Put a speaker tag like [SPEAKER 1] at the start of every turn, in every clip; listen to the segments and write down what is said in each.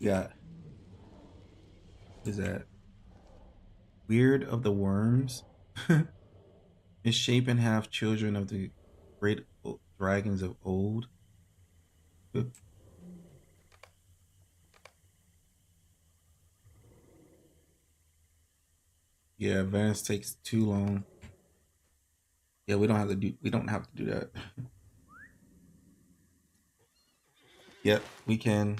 [SPEAKER 1] Yeah, is that Weird of the Worms? Is shape and half children of the great dragons of old. Yeah, advance takes too long. Yeah, we don't have to do that. Yep, we can.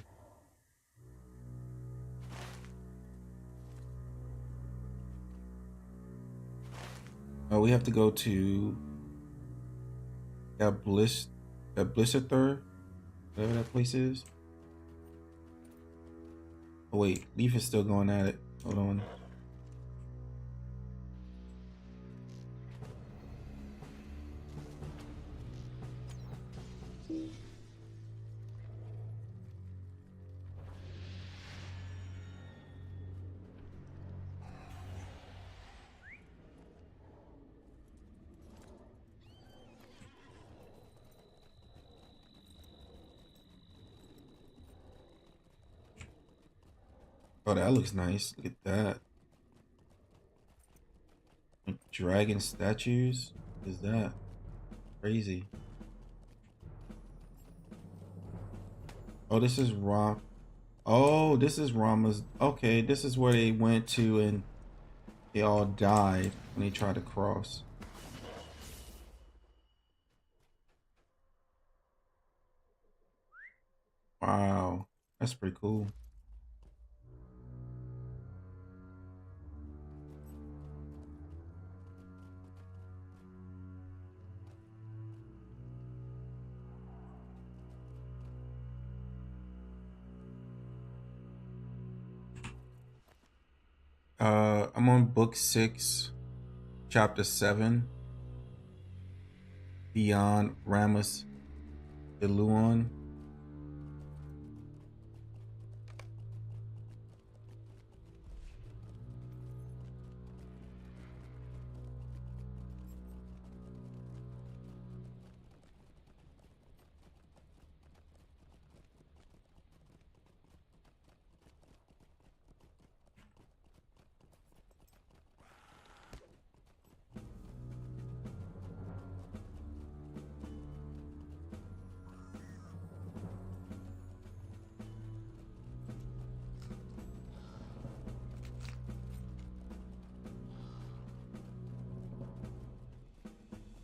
[SPEAKER 1] Oh, we have to go to that Blissithur, whatever that place is. Oh wait, Leaf is still going at it. Hold on. Oh, that looks nice. Look at that. Dragon statues? What is that? Crazy. Oh, this is Ram. Oh, this is Rama's. Okay, this is where they went to and they all died when they tried to cross. Wow, that's pretty cool. I'm on book 6, chapter 7, Beyond Ramus Iluon.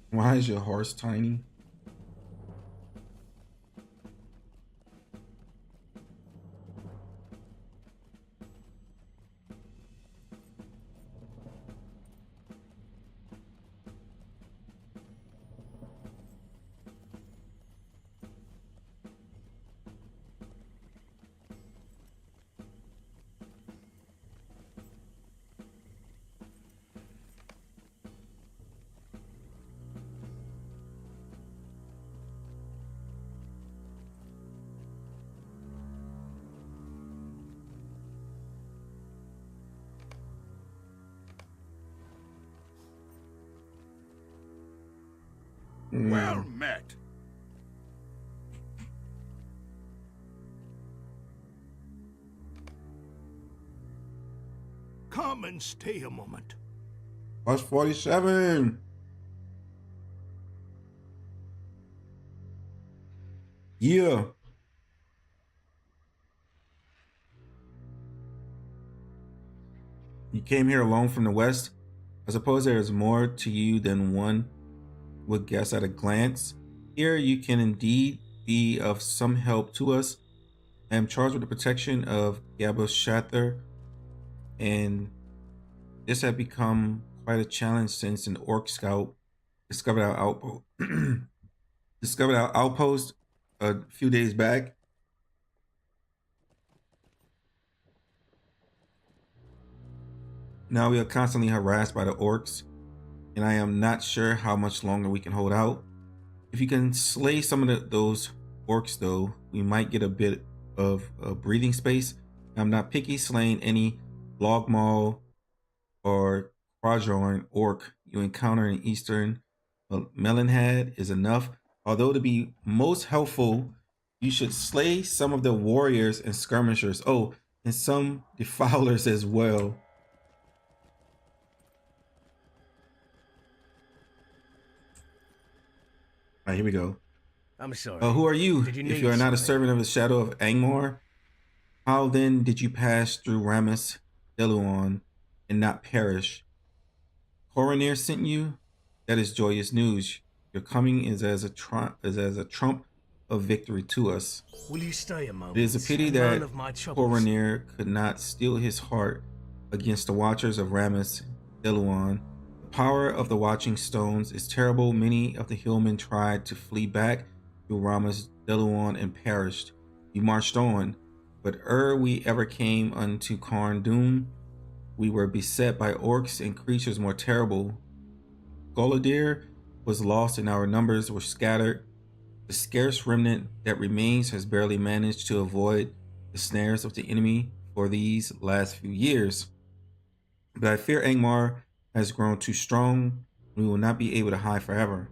[SPEAKER 1] Why is your horse tiny?
[SPEAKER 2] Well
[SPEAKER 1] Mm.
[SPEAKER 2] met. Come and stay a moment.
[SPEAKER 1] Plus 47. Yeah. You came here alone from the west. I suppose there is more to you than one would guess at a glance. Here you can indeed be of some help to us. I am charged with the protection of Gabos Shather, and this had become quite a challenge since an orc scout discovered our outpost discovered our outpost a few days back. Now we are constantly harassed by the orcs, and I am not sure how much longer we can hold out. If you can slay some of those orcs, though, we might get a bit of breathing space. I'm not picky slaying any Logmaw or Quadrorn orc you encounter in Eastern Melonhead is enough. Although to be most helpful, You should slay some of the warriors and skirmishers. Oh, and some defilers as well. All right, here we go.
[SPEAKER 2] I'm sorry.
[SPEAKER 1] Who are you?
[SPEAKER 2] Did you
[SPEAKER 1] If
[SPEAKER 2] need
[SPEAKER 1] you are not a
[SPEAKER 2] something?
[SPEAKER 1] servant of the shadow of Angmar, how then did you pass through Ramus Deluon and not perish? Coronir sent you? That is joyous news. Your coming is as a trump of victory to us.
[SPEAKER 2] Will you stay a moment?
[SPEAKER 1] It is a pity
[SPEAKER 2] and
[SPEAKER 1] that
[SPEAKER 2] learn of my troubles?
[SPEAKER 1] Coronir could not steel his heart against the Watchers of Ramus Deluon. The power of the Watching Stones is terrible. Many of the hillmen tried to flee back through Ramus Deluon and perished. We marched on, but ere we ever came unto Karn Doom, we were beset by orcs and creatures more terrible. Goladir was lost and our numbers were scattered. The scarce remnant that remains has barely managed to avoid the snares of the enemy for these last few years. But I fear Angmar has grown too strong. We will not be able to hide forever.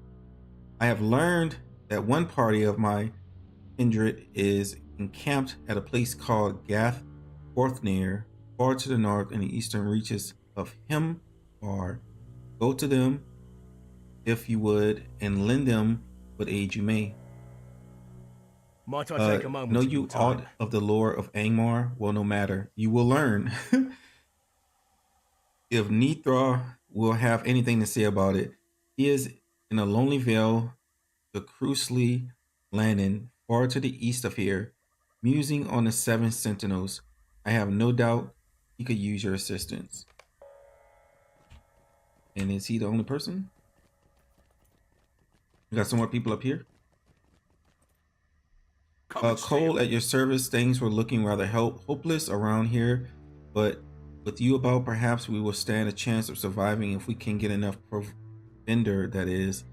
[SPEAKER 1] I have learned that one party of my kindred is encamped at a place called Gath Orthnir, far to the north in the eastern reaches of Himbar. Go to them if you would, and lend them what aid you may.
[SPEAKER 2] Might I take a moment?
[SPEAKER 1] Know
[SPEAKER 2] of
[SPEAKER 1] you
[SPEAKER 2] your time?
[SPEAKER 1] aught of the lore of Angmar? Well, no matter. You will learn. If Nithra will have anything to say about it, he is in a lonely vale, the Crusley Landing, far to the east of here, musing on the seven sentinels. I have no doubt he could use your assistance. And is he the only person? We got some more people up here. Cole, at your service. Things were looking rather hopeless around here, but with you about, perhaps we will stand a chance of surviving if we can get enough provender, that is.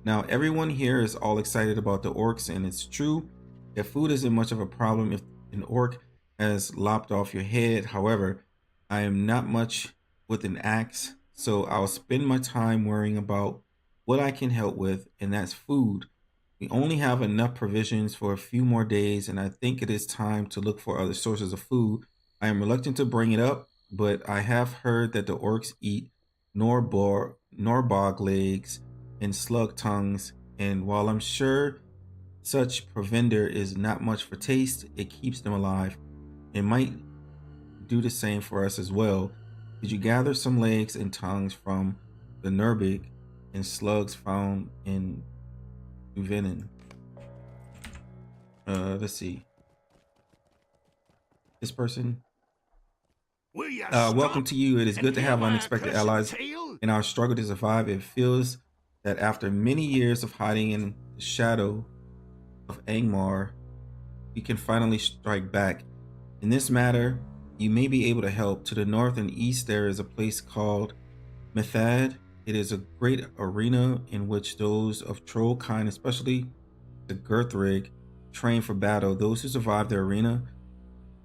[SPEAKER 1] Now, everyone here is all excited about the orcs, and it's true that food isn't much of a problem if an orc has lopped off your head. However, I am not much with an axe, so I'll spend my time worrying about what I can help with, and that's food. We only have enough provisions for a few more days, and I think it is time to look for other sources of food. I am reluctant to bring it up, but I have heard that the orcs eat Norbog legs and slug tongues, and while I'm sure such provender is not much for taste, it keeps them alive. It might do the same for us as well. Did you gather some legs and tongues from the Nurbig and slugs found in Venin? Let's see. This person. Welcome to you. It is good to have unexpected allies in our struggle to survive. It feels that after many years of hiding in the shadow of Angmar, we can finally strike back. In this matter, you may be able to help. To the north and east, there is a place called Methad. It is a great arena in which those of troll kind, especially the Girthrig, train for battle. Those who survive the arena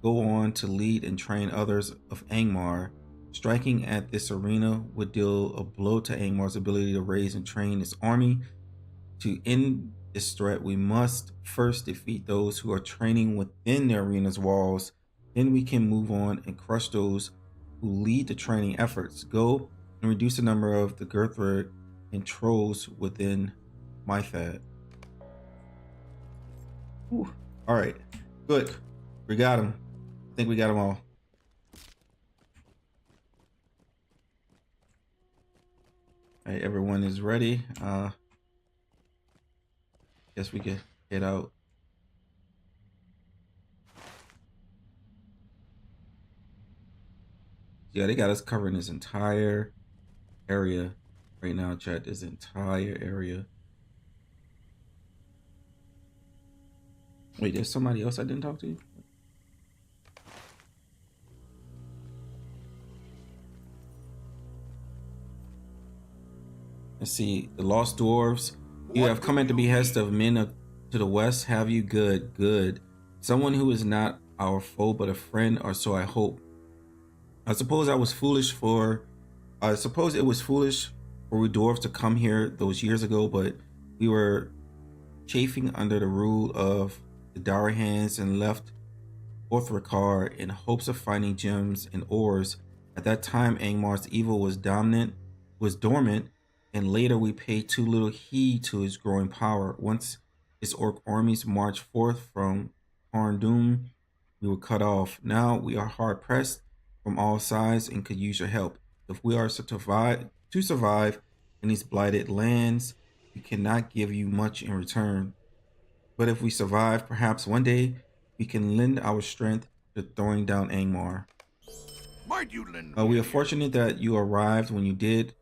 [SPEAKER 1] go on to lead and train others of Angmar. Striking at this arena would deal a blow to Angmar's ability to raise and train its army. To end this threat, we must first defeat those who are training within the arena's walls. Then we can move on and crush those who lead the training efforts. Go and reduce the number of the Girthrig and trolls within Mythad. All right, good. We got him. I think we got them all. All right, everyone is ready. Guess we can head out. Yeah, they got us covering this entire area right now, chat. This entire area. Wait, there's somebody else I didn't talk to? Let's see. The Lost Dwarves. You have come at the behest of men to the west. Have you? Good, good. Someone who is not our foe, but a friend, or so I hope. I suppose it was foolish for we dwarves to come here those years ago, but we were chafing under the rule of the Darahans and left Orthrakar in hopes of finding gems and ores. At that time, Angmar's evil was dormant, and later we paid too little heed to his growing power. Once his orc armies marched forth from Karndum, we were cut off. Now we are hard pressed from all sides and could use your help. If we are to survive in these blighted lands, we cannot give you much in return. But if we survive, perhaps one day we can lend our strength to throwing down Angmar.
[SPEAKER 3] Might you lend
[SPEAKER 1] We
[SPEAKER 3] me
[SPEAKER 1] are
[SPEAKER 3] an ear?
[SPEAKER 1] fortunate that you arrived when you did.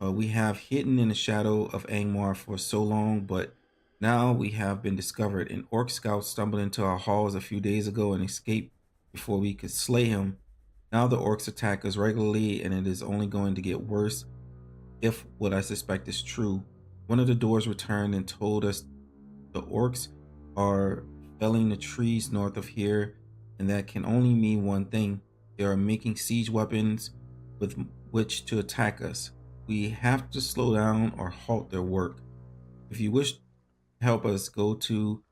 [SPEAKER 1] We have hidden in the shadow of Angmar for so long, but now we have been discovered. An orc scout stumbled into our halls a few days ago and escaped before we could slay him. Now the orcs attack us regularly, and it is only going to get worse if what I suspect is true. One of the doors returned and told us the orcs are felling the trees north of here, and that can only mean one thing. They are making siege weapons with which to attack us. We have to slow down or halt their work. If you wish to help us, go to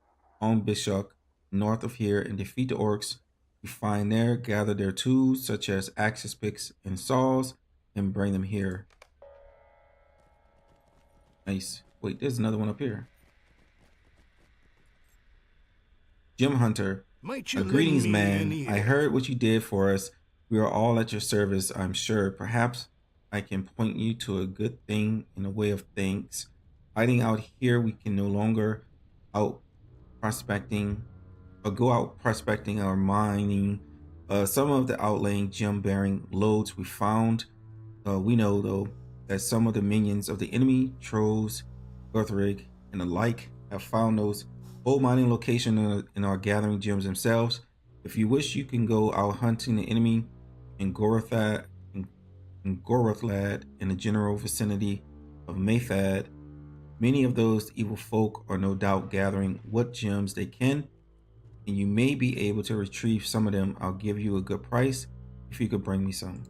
[SPEAKER 1] Bishok north of here and defeat the orcs you find there, gather their tools such as axes, picks, and saws, and bring them here. Nice. Wait, there's another one up here. Jim Hunter.
[SPEAKER 2] Might you lend
[SPEAKER 1] Greetings,
[SPEAKER 2] me an
[SPEAKER 1] man. I
[SPEAKER 2] ear?
[SPEAKER 1] heard what you did for us. We are all at your service, I'm sure. Perhaps I can point you to a good thing in a way of thanks. Hiding out here, we can no longer out prospecting or go out prospecting or mining some of the outlying gem bearing loads we found. We know, though, that some of the minions of the enemy, trolls, Gothrig, and the like, have found those old mining locations and are gathering gems themselves. If you wish, you can go out hunting the enemy in Gorathlad in the general vicinity of Maythad. Many of those evil folk are no doubt gathering what gems they can, and you may be able to retrieve some of them. I'll give you a good price if you could bring me some.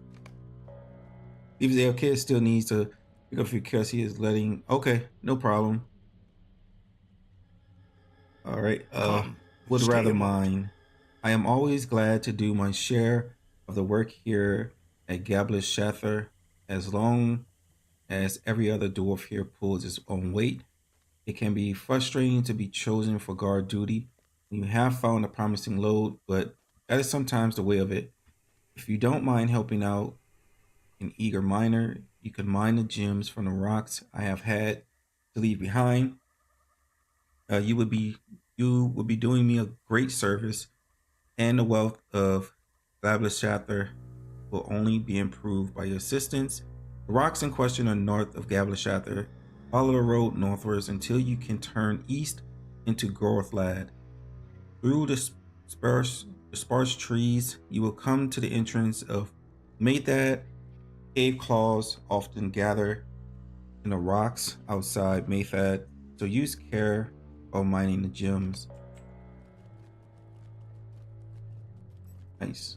[SPEAKER 1] If the kid still needs to pick up a few quests, he is letting. Okay, no problem. All right.
[SPEAKER 2] Come,
[SPEAKER 1] Would
[SPEAKER 2] stay
[SPEAKER 1] rather
[SPEAKER 2] a moment.
[SPEAKER 1] mine. I am always glad to do my share of the work here at Gablis Shather, as long as every other dwarf here pulls its own weight. It can be frustrating to be chosen for guard duty when you have found a promising load, but that is sometimes the way of it. If you don't mind helping out an eager miner, you can mine the gems from the rocks I have had to leave behind. Uh, you would be you would be doing me a great service, and the wealth of Gablashather will only be improved by your assistance. The rocks in question are north of Gablashather. Follow the road northwards until you can turn east into Gorthlad. Through the sparse trees, you will come to the entrance of Maythad. Cave claws often gather in the rocks outside Maythad, so use care while mining the gems. Nice.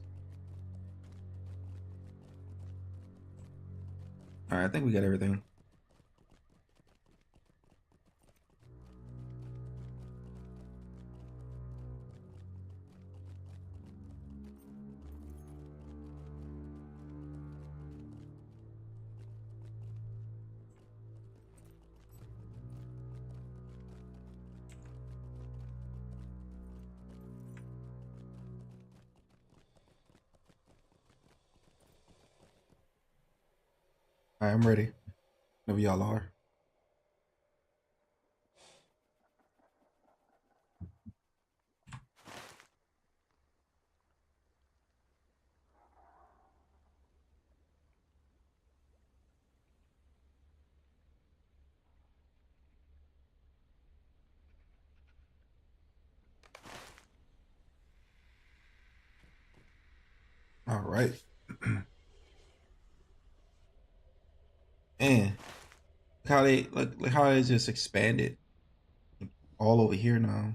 [SPEAKER 1] All right, I think we got everything. All right, I'm ready. Whenever y'all are. All right. And look how they just expanded all over here now.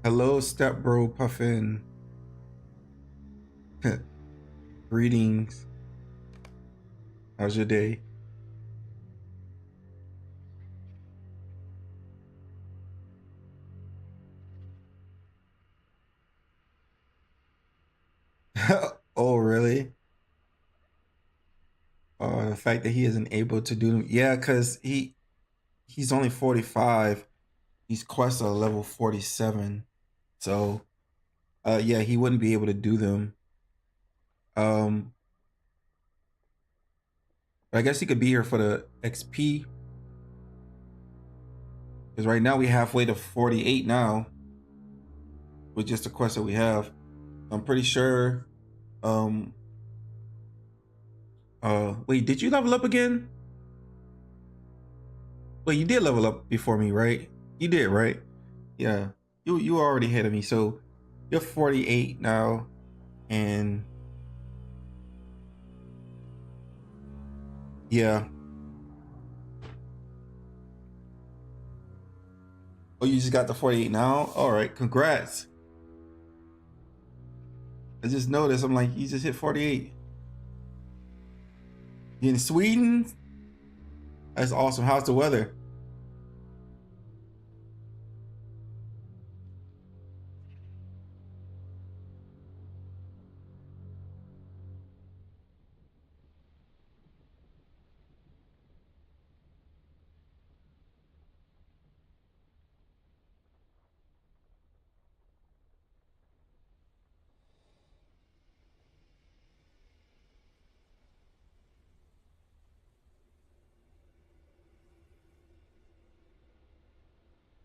[SPEAKER 1] Hello, step bro Puffin. Greetings. How's your day? Oh, really? The fact that he isn't able to do them. Yeah, because he's only 45. He's quest a level 47. So yeah, he wouldn't be able to do them. But I guess he could be here for the XP. Because right now we halfway to 48 now. With just the quest that we have. I'm pretty sure. Wait, did you level up again? Wait, you did level up before me, right? You did, right? Yeah. You already ahead of me. So you're 48 now. And yeah. Oh, you just got the 48 now? All right, congrats. I just noticed, I'm like, you just hit 48. You in Sweden? That's awesome. How's the weather?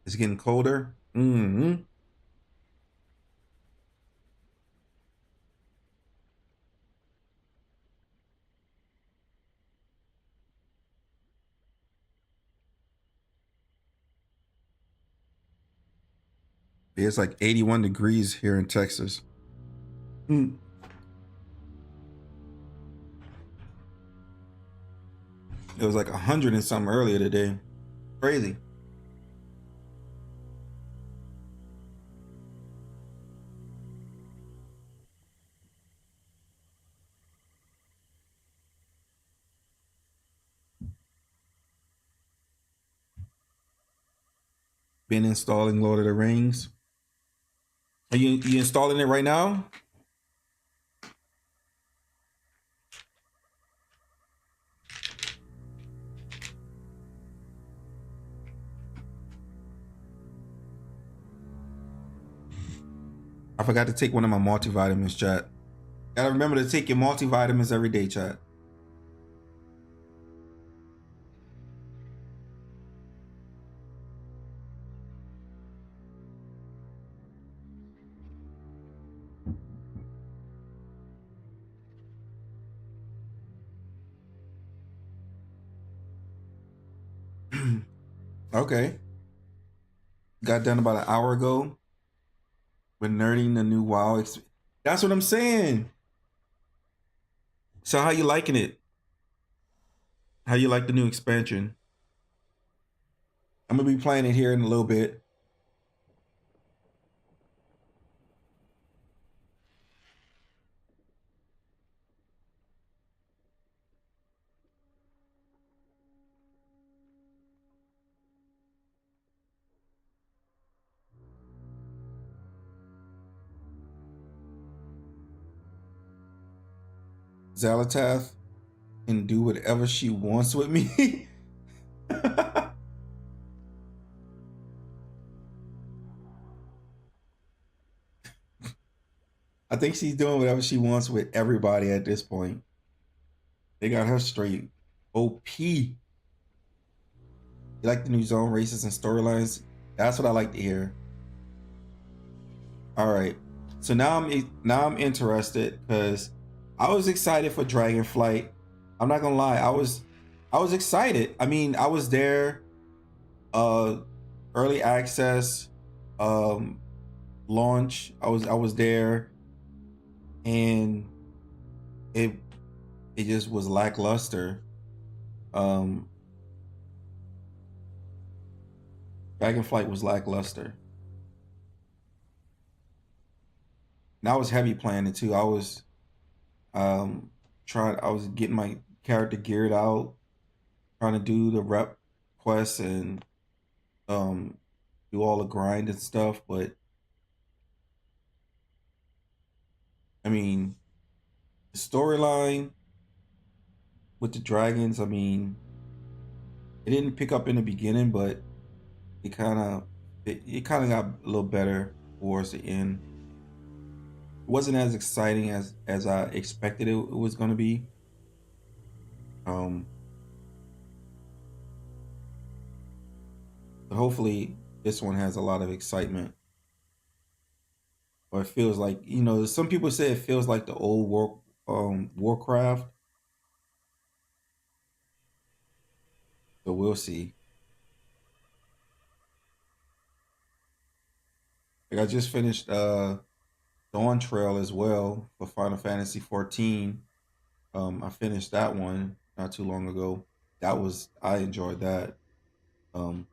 [SPEAKER 1] It's getting colder. Mm-hmm. It's like 81 degrees here in Texas. Mm. It was like 100 and something earlier today. Crazy. Been installing Lord of the Rings. Are you installing it right now? I forgot to take one of my multivitamins, chat. Gotta remember to take your multivitamins every day, chat. Okay. Got done about an hour ago. We're nerding the new WoW. That's what I'm saying. So how you liking it? How you like the new expansion? I'm gonna be playing it here in a little bit. Xalatath can do whatever she wants with me. I think she's doing whatever she wants with everybody at this point. They got her straight. OP. You like the new zone races and storylines? That's what I like to hear. All right. So now I'm interested because I was excited for Dragonflight. I'm not gonna lie, I was excited. I mean, I was there, early access, launch. I was there, and it just was lackluster. Dragonflight was lackluster. And I was heavy playing it too. I was I was getting my character geared out, trying to do the rep quests and um do all the grind and stuff. But I mean, the storyline with the dragons, I mean, it didn't pick up in the beginning, but it kind of got a little better towards the end. It wasn't as exciting as I expected it was going to be. Um, but hopefully this one has a lot of excitement. Or it feels like, you know, some people say it feels like the old Warcraft. So we'll see. Like I just finished Dawn Trail as well for Final Fantasy 14. I finished that one not too long ago. I enjoyed that. Um,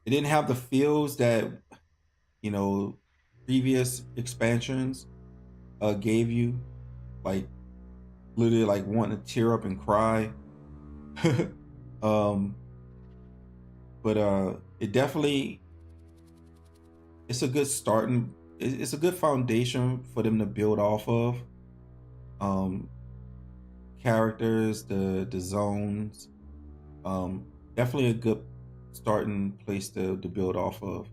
[SPEAKER 1] it didn't have the feels that, you know, previous expansions gave you, like literally like wanting to tear up and cry. um, but it definitely it's a good starting. It's a good foundation for them to build off of. Um, Characters, the zones, definitely a good starting place to build off of.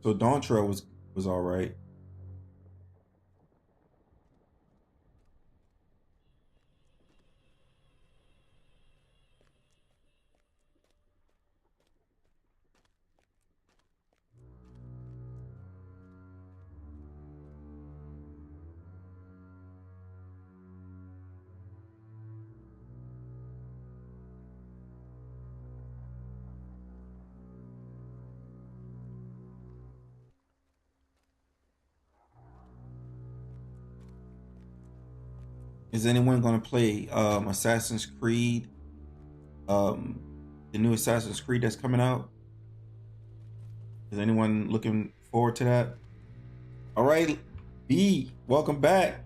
[SPEAKER 1] So Dawn Trail was all right. Is anyone going to play Assassin's Creed? Um, the new Assassin's Creed that's coming out. Is anyone looking forward to that? All right, B, welcome back.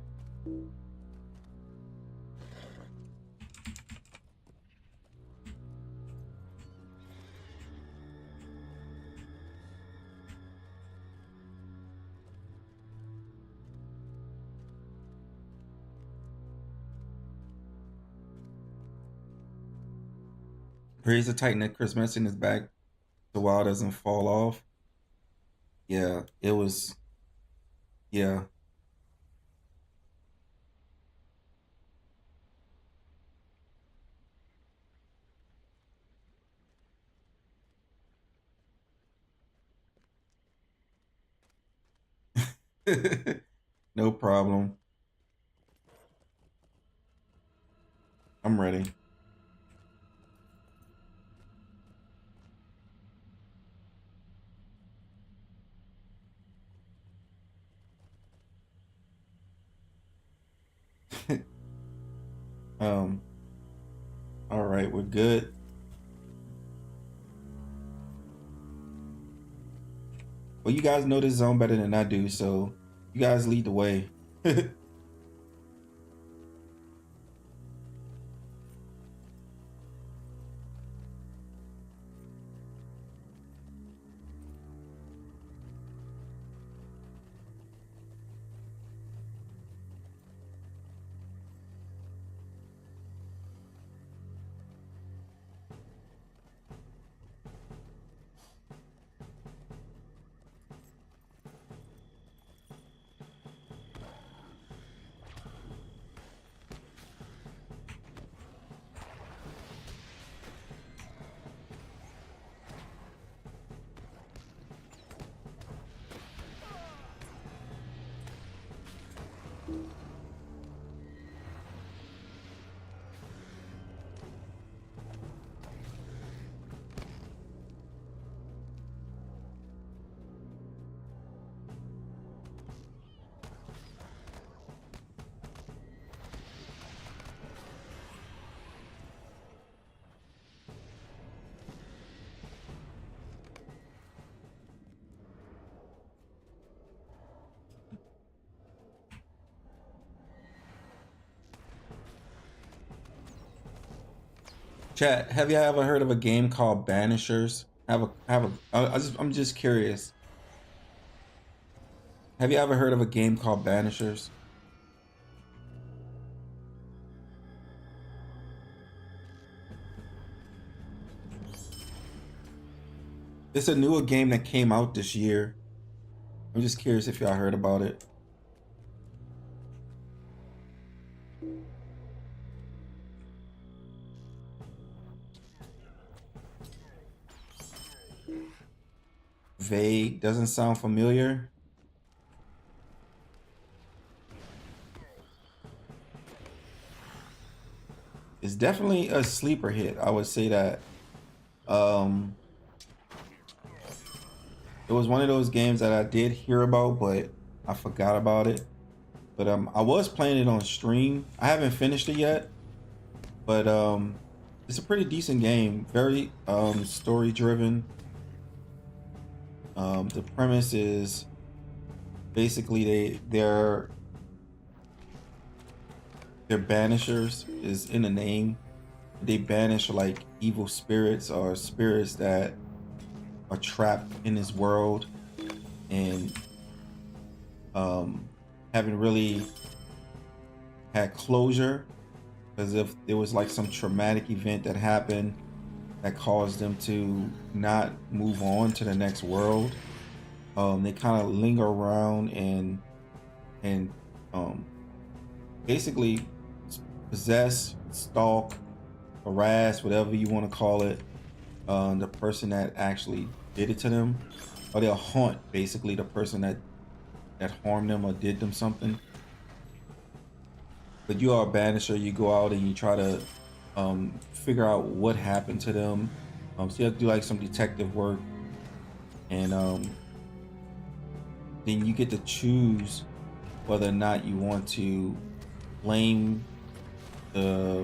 [SPEAKER 1] Praise the Titan that Chris Messon is back. The wall doesn't fall off. Yeah, it was. Yeah. No problem. I'm ready. um. All right, we're good. Well, you guys know this zone better than I do, so you guys lead the way. Chat, have you ever heard of a game called Banishers? I'm just curious. Have you ever heard of a game called Banishers? It's a newer game that came out this year. I'm just curious if y'all heard about it. Vague, doesn't sound familiar. It's definitely a sleeper hit. I would say that. It was one of those games that I did hear about, but I forgot about it. But I was playing it on stream. I haven't finished it yet, but it's a pretty decent game. Very story driven. The premise is basically they're banishers, is in the name. They banish like evil spirits or spirits that are trapped in this world, and haven't really had closure, as if there was like some traumatic event that happened that caused them to not move on to the next world. They kind of linger around and basically possess, stalk, harass, whatever you want to call it, the person that actually did it to them, or they'll haunt basically the person that harmed them or did them something. But you are a banisher. You go out and you try to figure out what happened to them. So you have to do like some detective work, and then you get to choose whether or not you want to blame the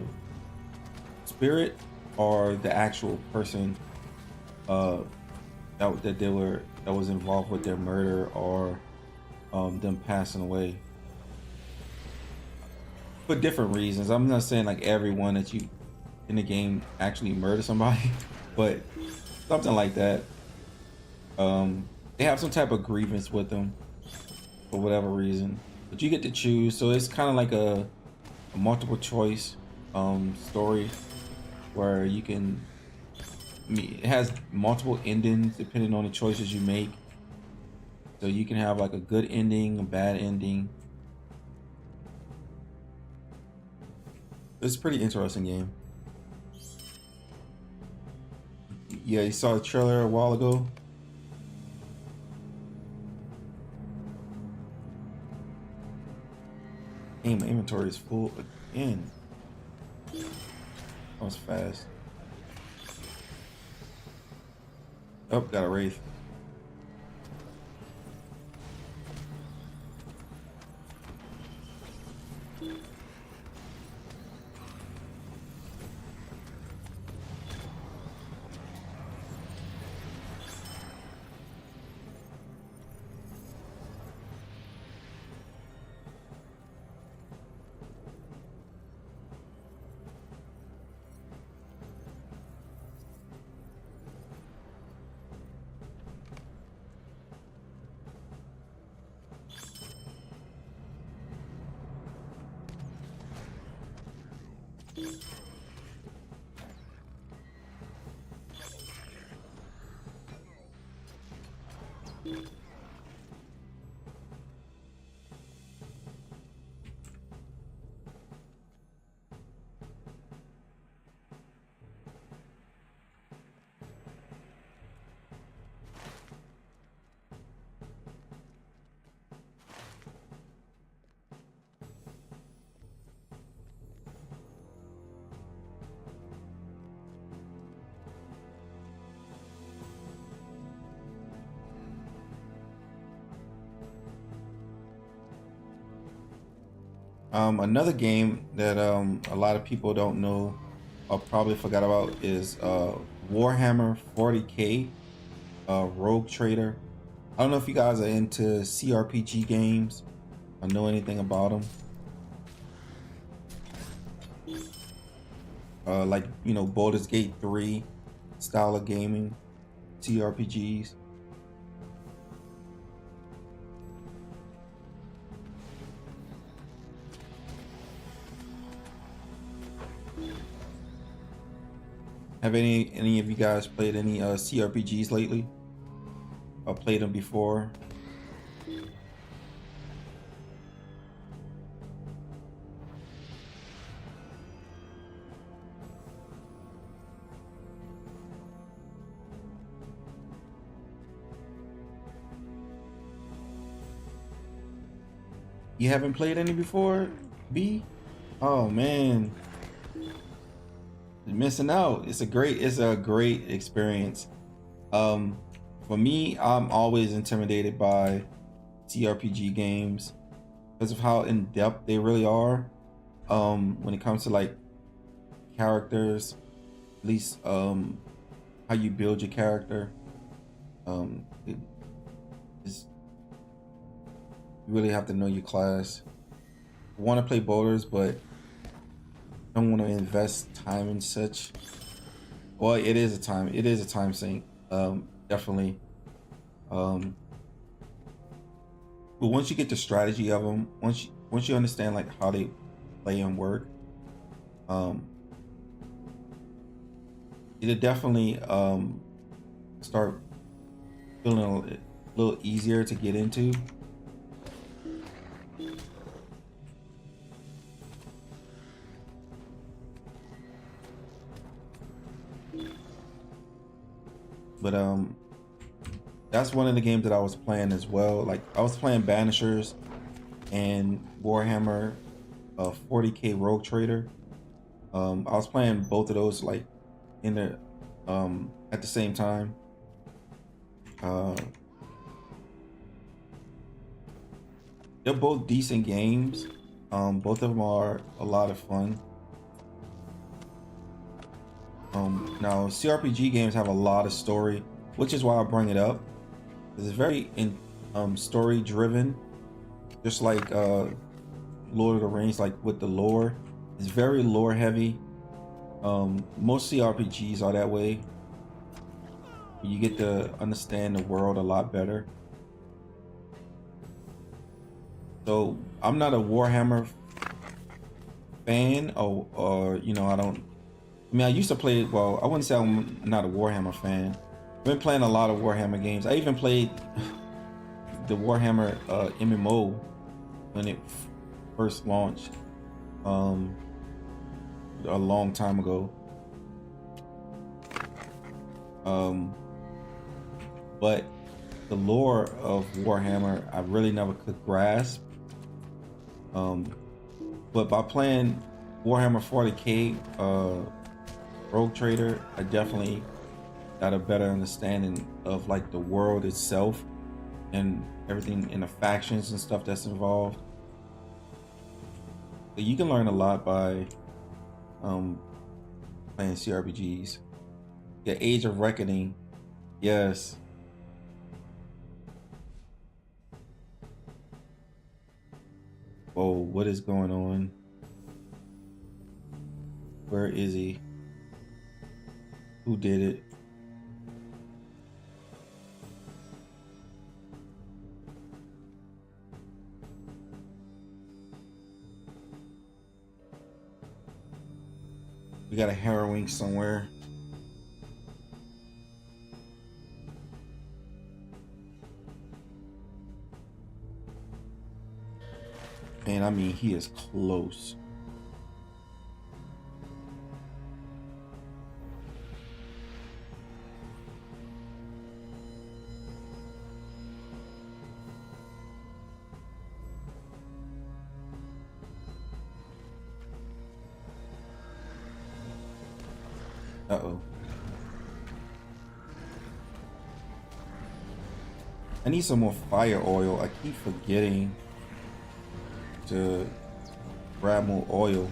[SPEAKER 1] spirit or the actual person that was involved with their murder or them passing away for different reasons. I'm not saying like everyone that you in the game actually murder somebody, but something like that. They have some type of grievance with them for whatever reason, but you get to choose. So it's kind of like a multiple choice story where you can. It has multiple endings depending on the choices you make. So you can have like a good ending, a bad ending. It's a pretty interesting game. Yeah, you saw the trailer a while ago. Hey, my inventory is full again. That was fast. Oh, got a wraith. Another game that a lot of people don't know or probably forgot about is Warhammer 40K, Rogue Trader. I don't know if you guys are into CRPG games or know anything about them. like Baldur's Gate 3 style of gaming, CRPGs. Have any of you guys played any CRPGs lately? Or played them before? You haven't played any before, B? Oh man, you're missing out. It's a great experience. For me, I'm always intimidated by CRPG games because of how in depth they really are. When it comes to like characters, at least how you build your character. It is, you really have to know your class. I want to play boulders, but don't want to invest time in such. Well, it is a time sink. Definitely. But once you get the strategy of them, once you understand like how they play and work, it'll definitely start feeling a little easier to get into. But that's one of the games that I was playing as well. Like I was playing Banishers and Warhammer 40K Rogue Trader. I was playing both of those like in the at the same time. They're both decent games. Both of them are a lot of fun. Now CRPG games have a lot of story, which is why I bring it up. It's very story driven, just like Lord of the Rings. Like with the lore, it's very lore heavy. Most CRPGs are that way. You get to understand the world a lot better. So I'm not a Warhammer fan, or I don't. I mean, I used to play. Well, I wouldn't say I'm not a Warhammer fan. I've been playing a lot of Warhammer games. I even played the Warhammer MMO when it first launched, a long time ago. But the lore of Warhammer, I really never could grasp. But by playing Warhammer 40K Rogue Trader, I definitely got a better understanding of like the world itself and everything in the factions and stuff that's involved. So you can learn a lot by playing CRPGs. The Age of Reckoning, yes. Whoa, what is going on? Where is he? Who did it? We got a harrowing somewhere. Man, I mean, he is close. Uh-oh. I need some more fire oil. I keep forgetting to grab more oil.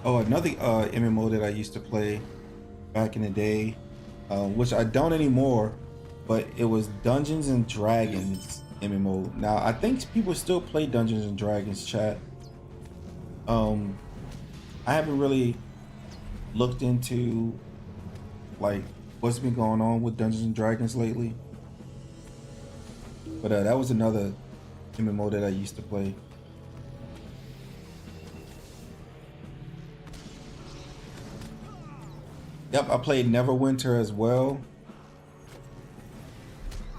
[SPEAKER 1] Oh, another MMO that I used to play back in the day, which I don't anymore, but it was Dungeons and Dragons MMO. Now I think people still play Dungeons and Dragons, chat. I haven't really looked into like what's been going on with Dungeons and Dragons lately, but that was another MMO that I used to play. Yep, I played Neverwinter as well.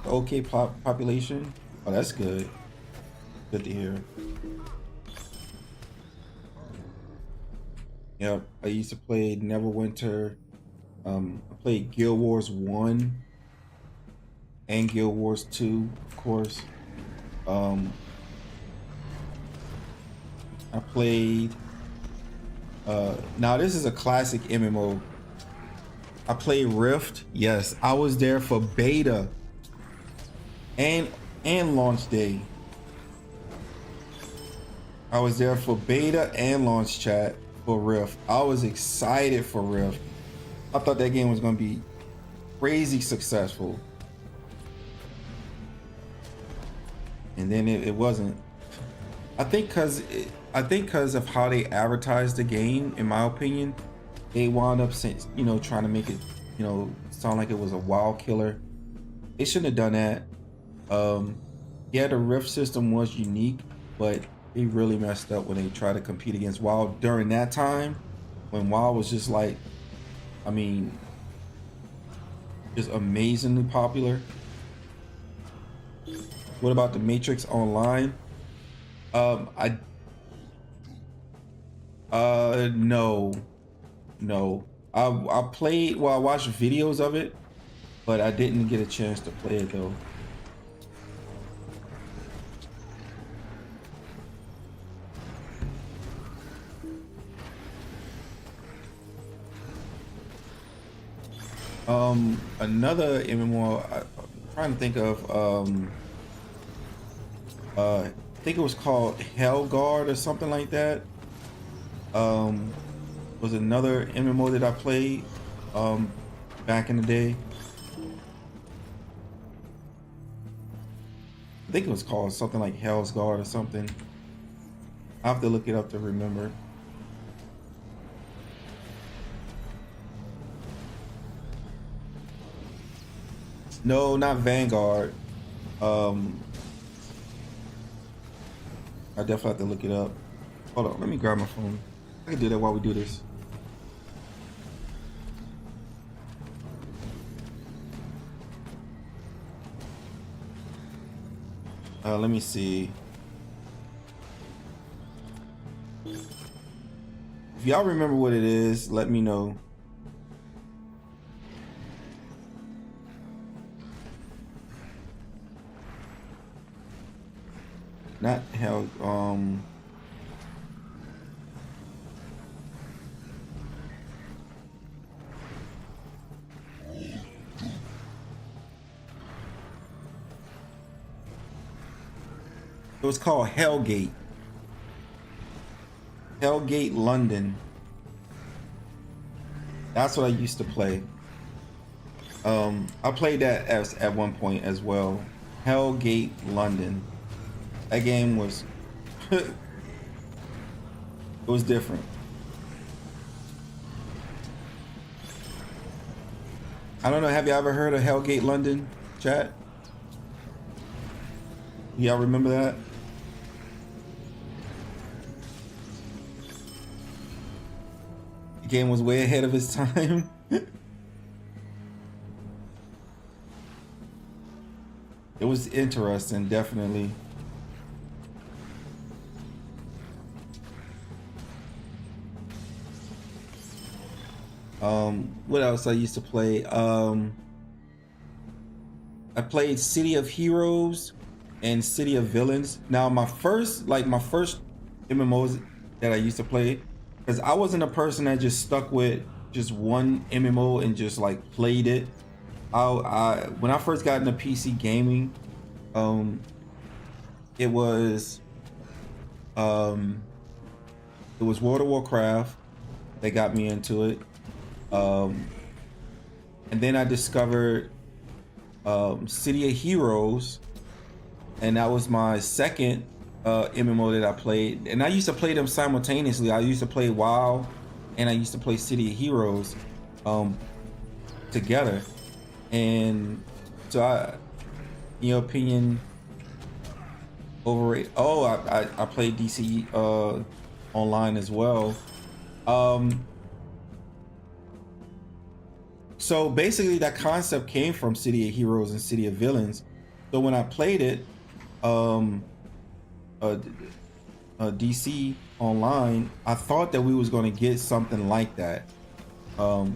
[SPEAKER 1] Okay, population. Oh, that's good. Good to hear. Yep, I used to play Neverwinter. I played Guild Wars 1 and Guild Wars 2, of course. I played. Now this is a classic MMO. I played Rift. Yes, I was there for beta and launch day. I was there for beta and launch, chat, for Rift. I was excited for Rift. I thought that game was going to be crazy successful. And then it wasn't. I think because of how they advertised the game, in my opinion, they wound up, trying to make it, sound like it was a WoW killer. They shouldn't have done that. Yeah, the Rift system was unique, but they really messed up when they tried to compete against WoW during that time, when WoW was just like, just amazingly popular. What about the Matrix Online? No. I played, well, I watched videos of it, but I didn't get a chance to play it though. Another MMO I'm trying to think of, I think it was called Hellguard or something like that. Was another MMO that I played back in the day. I think it was called something like Hell's Guard or something. I have to look it up to remember. No, not Vanguard. I definitely have to look it up. Hold on, let me grab my phone. I can do that while we do this. Let me see. If y'all remember what it is, let me know. Not hell. It was called Hellgate. Hellgate London. That's what I used to play. I played that at one point as well. Hellgate London. That game was it was different. I don't know, have you ever heard of Hellgate London, chat? Y'all remember that? The game was way ahead of its time. It was interesting, definitely. What else I used to play? I played City of Heroes and City of Villains. Now my first MMOs that I used to play, because I wasn't a person that just stuck with just one MMO and just like played it. When I first got into PC gaming, it was World of Warcraft that got me into it. And then I discovered City of Heroes, and that was my second MMO that I played. And I used to play them simultaneously. I used to play WoW and I used to play City of Heroes together. And so in your opinion, overrated? Oh, I played DC online as well. So basically that concept came from City of Heroes and City of Villains. So when I played it, DC online, I thought that we was going to get something like that. The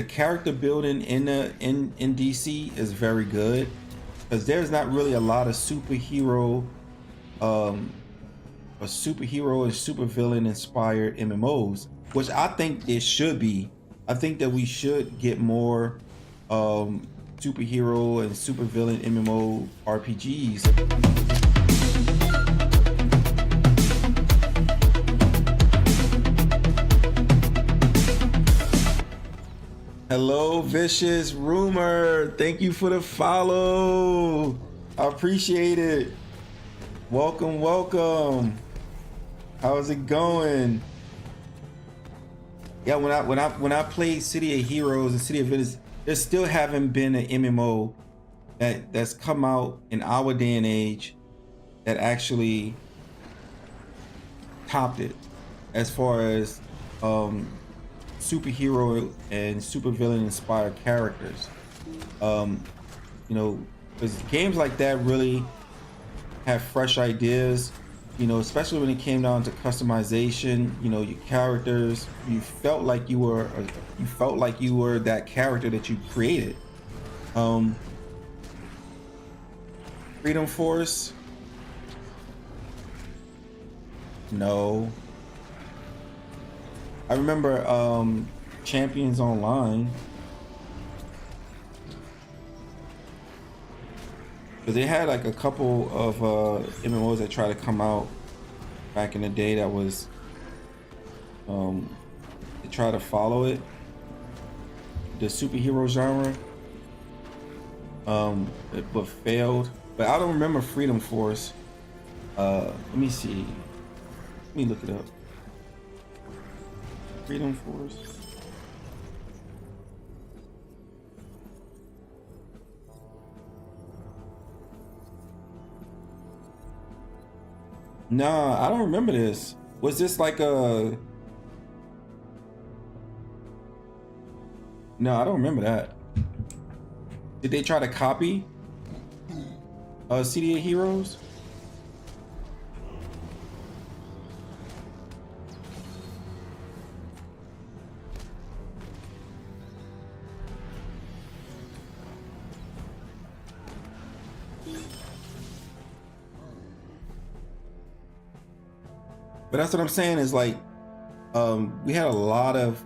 [SPEAKER 1] character building in DC is very good, because there's not really a lot of superhero and supervillain inspired MMOs, which I think it should be. I think that we should get more superhero and supervillain MMO RPGs. Hello, Vicious Rumor. Thank you for the follow. I appreciate it. Welcome, welcome. How's it going? Yeah, when I played City of Heroes and City of Villains, there still haven't been an MMO that's come out in our day and age that actually topped it as far as superhero and supervillain inspired characters. You know, because games like that really have fresh ideas. You know, especially when it came down to customization. You know, your characters, you felt like you were that character that you created. Freedom Force, no. I remember Champions Online, because they had like a couple of MMOs that tried to come out back in the day that was they tried to follow the superhero genre, but failed. But I don't remember Freedom Force. Let me see. Let me look it up. Freedom Force. Nah, I don't remember this. Was this like a... No, I don't remember that. Did they try to copy City of Heroes? But that's what I'm saying is like, we had a lot of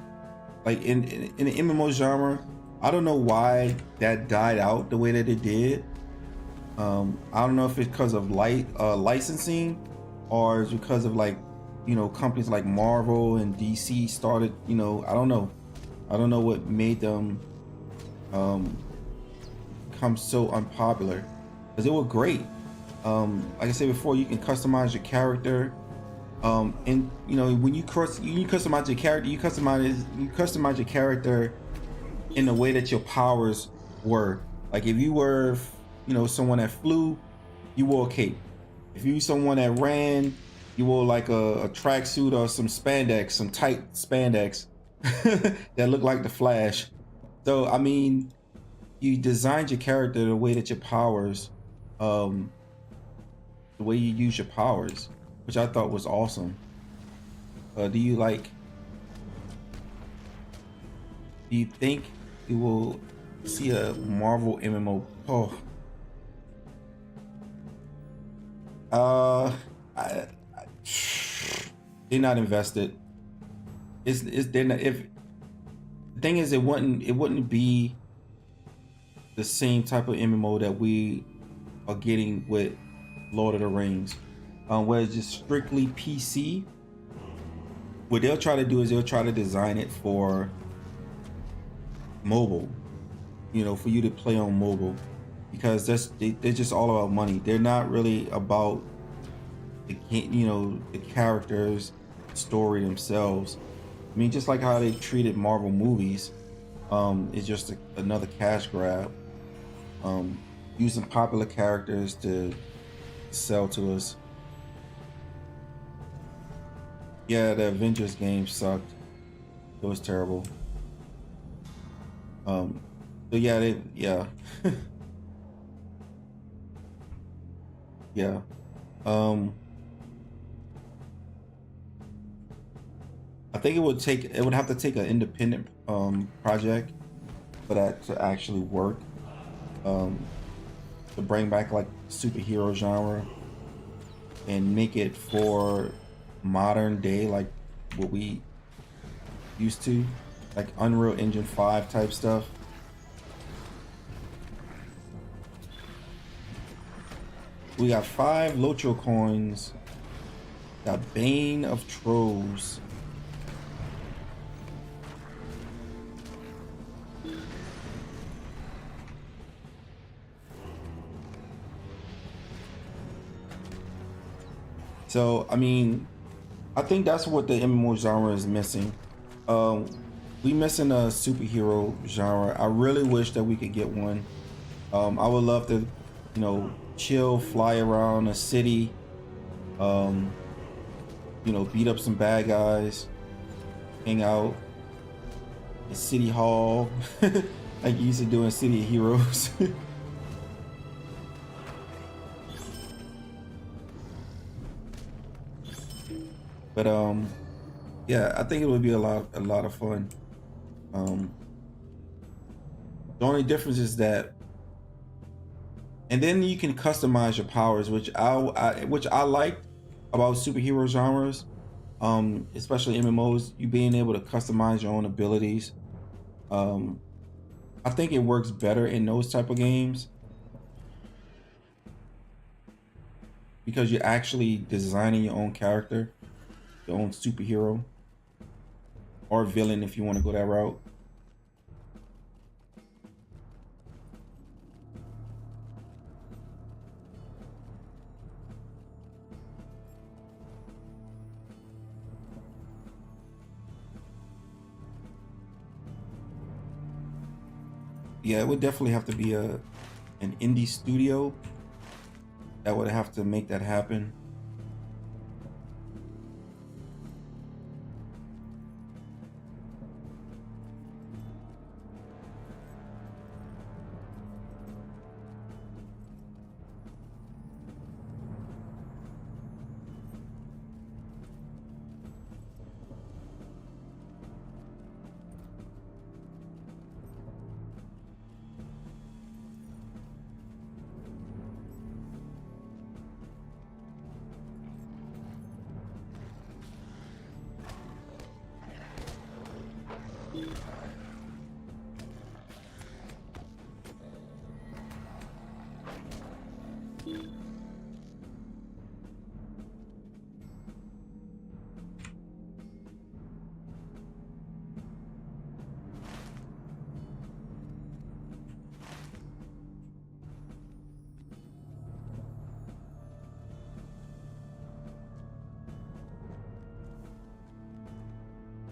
[SPEAKER 1] like in the MMO genre. I don't know why that died out the way that it did. I don't know if it's because of licensing, or it's because of like, you know, companies like Marvel and DC started, you know, I don't know what made them become so unpopular, because they were great. Like I said before, you can customize your character. And you know, when you customize your character, you customize your character in the way that your powers were. Like if you were, you know, someone that flew, you wore a cape. If you were someone that ran, You wore like a tracksuit or some spandex, some tight spandex that looked like the Flash. So I mean, you designed your character the way that your powers, um, the way you use your powers, which I thought was awesome. Do you like? Do you think you will see a Marvel MMO? Oh, I, they're not invested. It's they're not. If the thing is, it wouldn't be the same type of MMO that we are getting with Lord of the Rings, where it's just strictly PC. What they'll try to do is they'll try to design it for mobile, you know, for you to play on mobile, because they're just all about money. They're not really about the characters, story themselves. I mean, just like how they treated Marvel movies, it's just another cash grab, using popular characters to sell to us. Yeah, the Avengers game sucked. It was terrible. So yeah, yeah. I think it would have to take an independent project for that to actually work. To bring back like superhero genre and make it for modern day, like what we used to, like Unreal Engine 5 type stuff. We got 5 Lotro coins. Got Bane of Trolls. So I mean, I think that's what the MMO genre is missing. We missing a superhero genre. I really wish that we could get one. I would love to, chill, fly around a city, beat up some bad guys, hang out at City Hall, like you used to do in City of Heroes. But yeah, I think it would be a lot of fun. The only difference is that, and then you can customize your powers, which I like about superhero genres, especially MMOs. You being able to customize your own abilities. I think it works better in those type of games because you're actually designing your own character, your own superhero or villain, if you want to go that route. Yeah, it would definitely have to be an indie studio that would have to make that happen.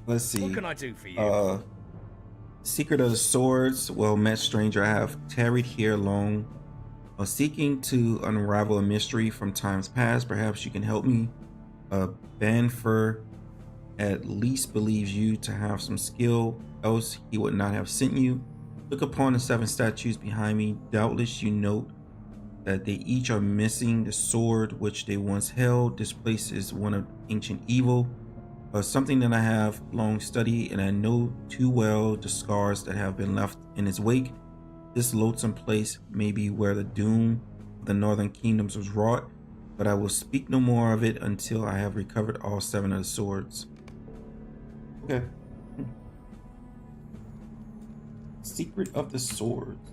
[SPEAKER 1] Let's see.
[SPEAKER 2] What can I do for you?
[SPEAKER 1] Secret of the Swords. Well met, stranger. I have tarried here long, seeking to unravel a mystery from times past. Perhaps you can help me. Banfer at least believes you to have some skill, else he would not have sent you. Look upon the 7 statues behind me. Doubtless you note that they each are missing the sword which they once held. This place is one of ancient evil, something that I have long studied, and I know too well the scars that have been left in its wake. This loathsome place may be where the doom of the northern kingdoms was wrought, but I will speak no more of it until I have recovered all 7 of the swords. Okay. Secret of the swords.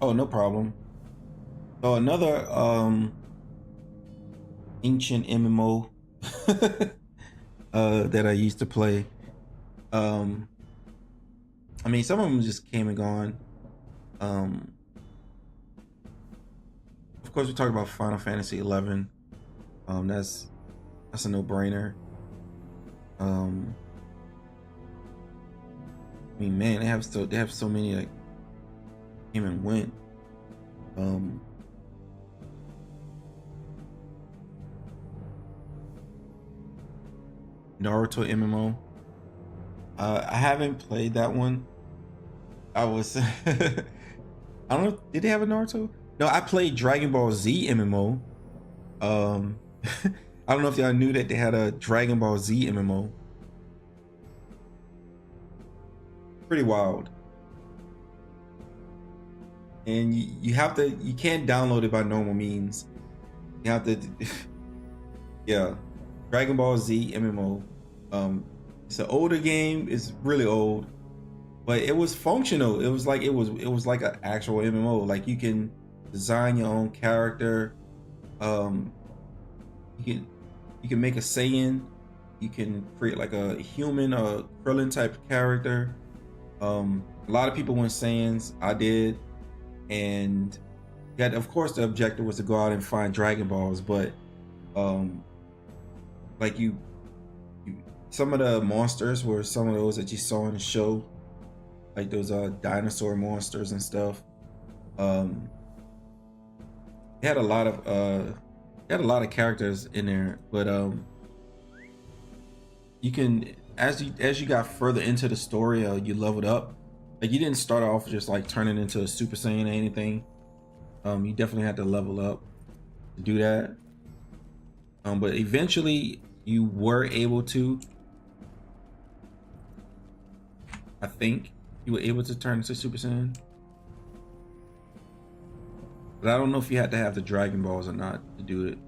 [SPEAKER 1] Oh, no problem. So another ancient MMO that I used to play. I mean, some of them just came and gone. Of course, we talked about Final Fantasy 11. That's a no-brainer. I mean, man, they have so many like came and went. Naruto MMO. I haven't played that one. I was I don't know, did they have a Naruto? No, I played Dragon Ball Z MMO. I don't know if y'all knew that they had a Dragon Ball Z MMO. Pretty wild. And you can't download it by normal means. You have to yeah. Dragon Ball Z MMO. It's an older game, it's really old, but it was functional. It was like like an actual MMO. Like you can design your own character. You can make a Saiyan. You can create like a human or Krillin type character. A lot of people went Saiyans. I did, and yeah, of course the objective was to go out and find Dragon Balls, but like some of the monsters were some of those that you saw in the show, like those dinosaur monsters and stuff. It had a lot of characters in there, but you can as you got further into the story, you leveled up. Like you didn't start off just like turning into a Super Saiyan or anything. You definitely had to level up to do that. But eventually you were able to. I think you were able to turn into Super Saiyan. But I don't know if you had to have the Dragon Balls or not to do it.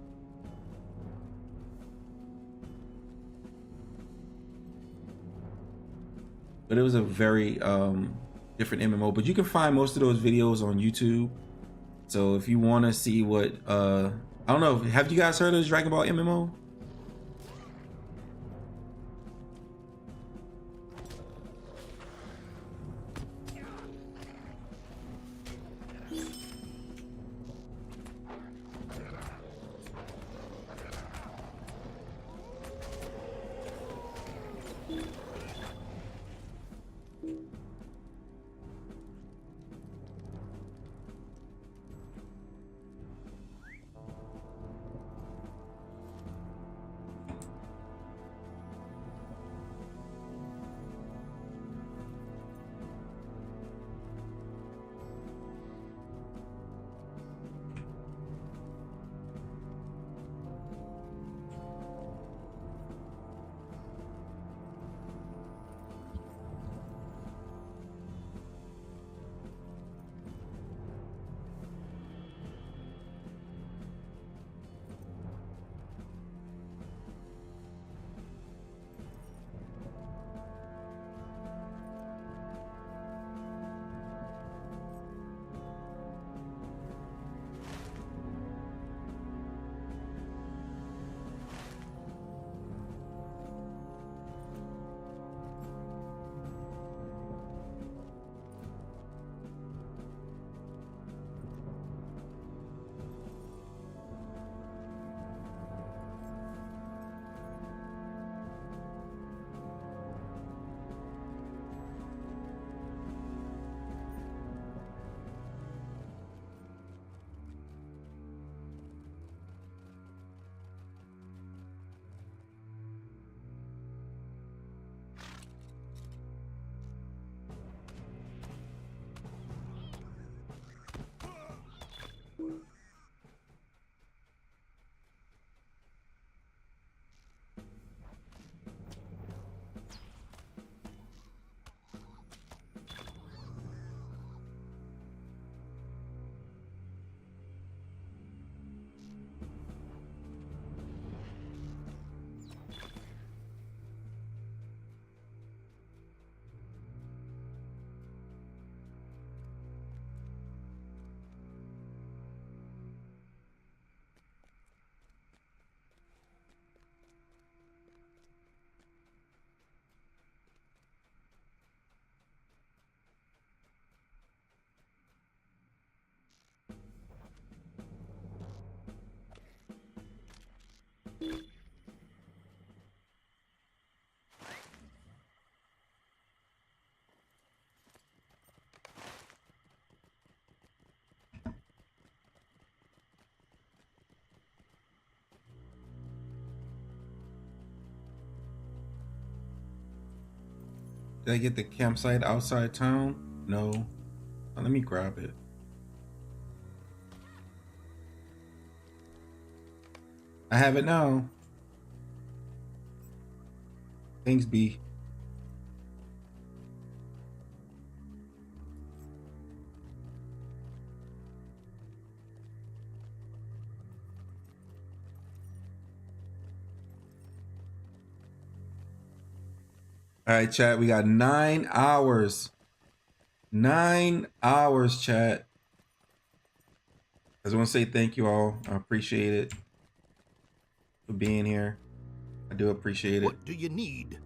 [SPEAKER 1] But it was a very different MMO. But you can find most of those videos on YouTube. So if you want to see what I don't know, have you guys heard of this Dragon Ball MMO? Did I get the campsite outside town? No. Let me grab it. I have it now. Thanks, B. All right, chat. We got 9 hours. 9 hours, chat. I just want to say thank you all. I appreciate it for being here. I do appreciate it.
[SPEAKER 3] What do you need?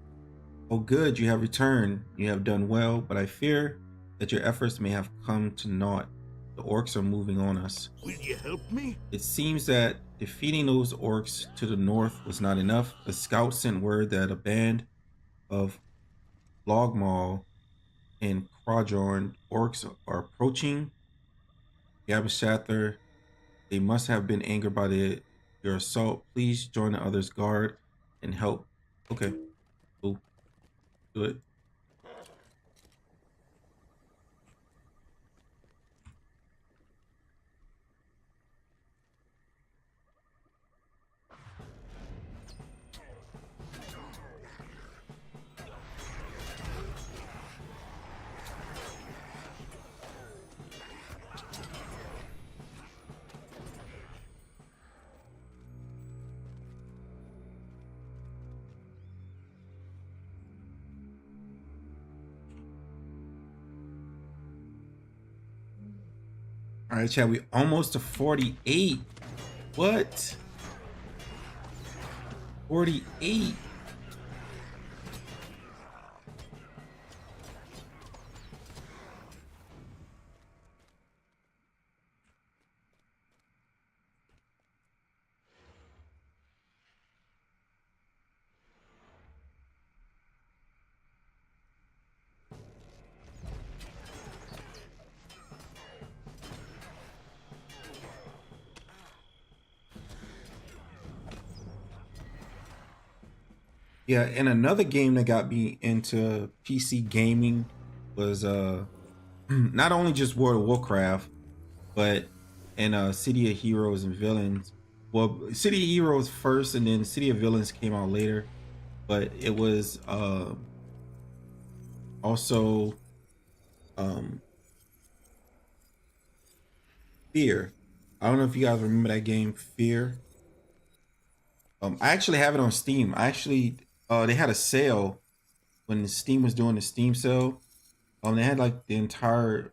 [SPEAKER 1] Oh, good. You have returned. You have done well, but I fear that your efforts may have come to naught. The orcs are moving on us.
[SPEAKER 3] Will you help me?
[SPEAKER 1] It seems that defeating those orcs to the north was not enough. The scout sent word that a band of Logmaw and Krajorn orcs are approaching Gabashather. They must have been angered by your assault. Please join the others' guard and help. Okay, cool. Do it. All right, chat. We almost to 48. What? 48. Yeah, and another game that got me into PC gaming was not only just World of Warcraft, but in City of Heroes and Villains. Well, City of Heroes first, and then City of Villains came out later. But it was also Fear. I don't know if you guys remember that game, Fear. I actually have it on Steam. I actually they had a sale when Steam was doing the Steam sale. They had like the entire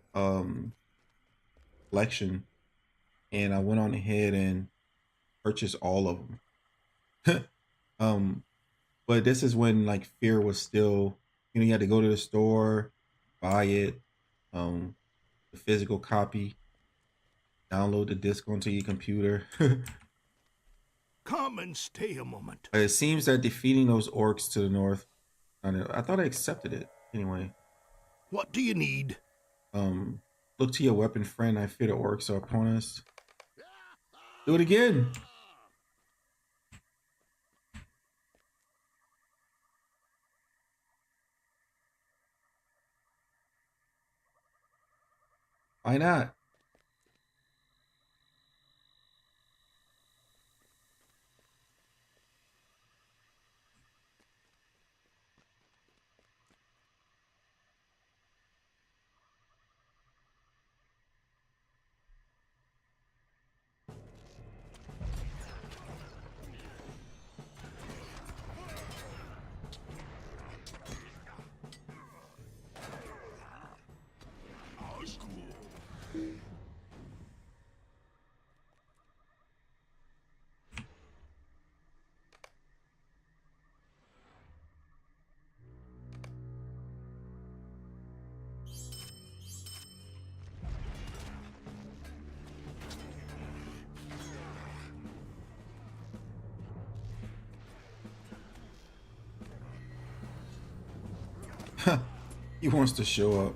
[SPEAKER 1] collection, and I went on ahead and purchased all of them. But this is when like Fear was still, you had to go to the store, buy it, the physical copy, download the disc onto your computer.
[SPEAKER 3] Come and stay a moment.
[SPEAKER 1] It seems that defeating those orcs to the north, I thought I accepted it anyway.
[SPEAKER 3] What do you need?
[SPEAKER 1] Look to your weapon, friend. I fear the orcs are upon us. Do it again. Why not? He wants to show up.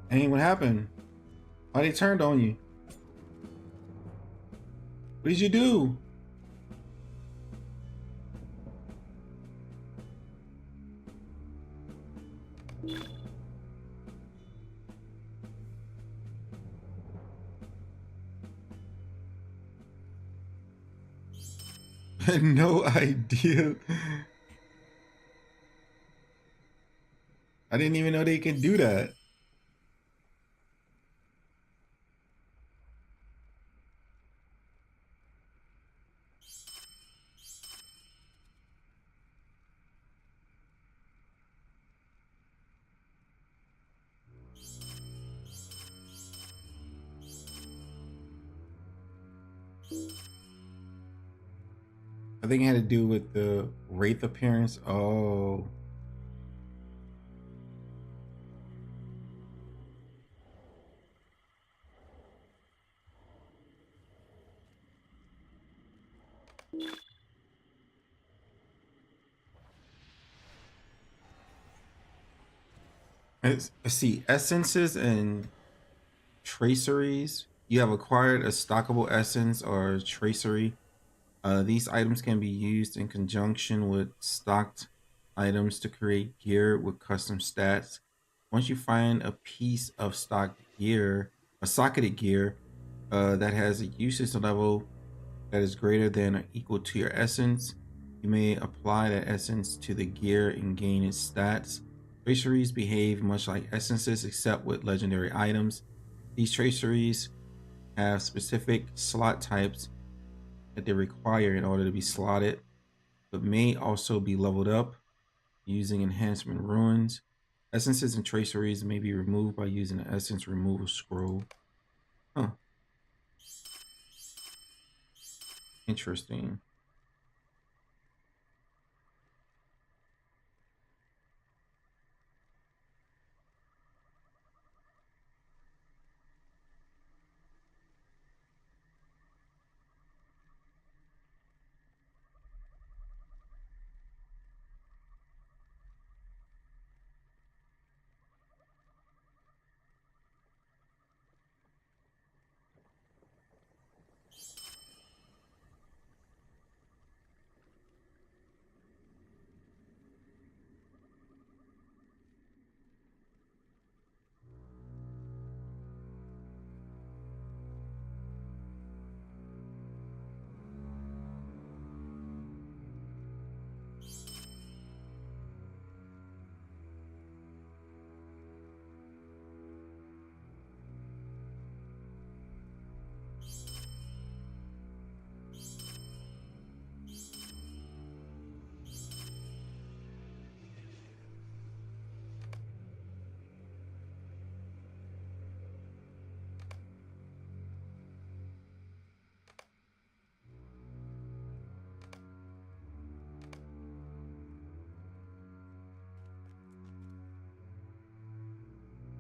[SPEAKER 1] Hey, what happened? Why they turned on you? What did you do? No idea. I didn't even know they could do that. I think it had to do with the wraith appearance. Oh. Let's see. Essences and traceries. You have acquired a stockable essence or tracery. These items can be used in conjunction with stocked items to create gear with custom stats. Once you find a piece of stocked gear, a socketed gear that has a usage level that is greater than or equal to your essence, you may apply that essence to the gear and gain its stats. Traceries behave much like essences except with legendary items. These traceries have specific slot types that they require in order to be slotted, but may also be leveled up using enhancement runes. Essences and traceries may be removed by using the essence removal scroll. Huh. Interesting.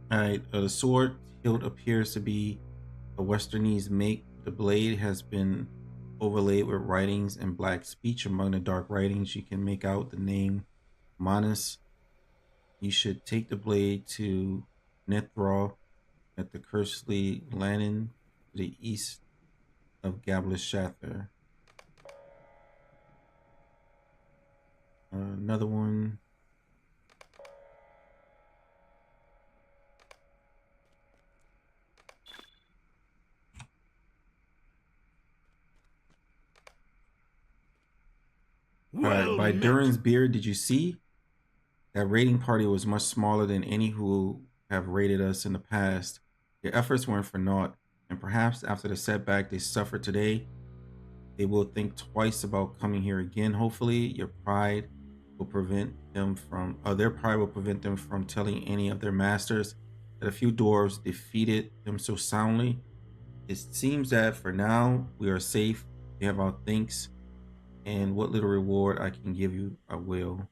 [SPEAKER 1] All right, the sword hilt appears to be a Westernese make. The blade has been overlaid with writings in black speech. Among the dark writings, you can make out the name Manus. You should take the blade to Nethral at the Kersley Lannon to the east of Gablis Shather. Another one. All right,
[SPEAKER 3] Well
[SPEAKER 1] by
[SPEAKER 3] met.
[SPEAKER 1] Durin's beard, did you see? That raiding party was much smaller than any who have raided us in the past. Their efforts weren't for naught, and perhaps after the setback they suffered today, they will think twice about coming here again. Hopefully, your pride will prevent them from, their pride will prevent them from telling any of their masters that a few dwarves defeated them so soundly. It seems that for now we are safe. We have our thanks, and what little reward I can give you, I will.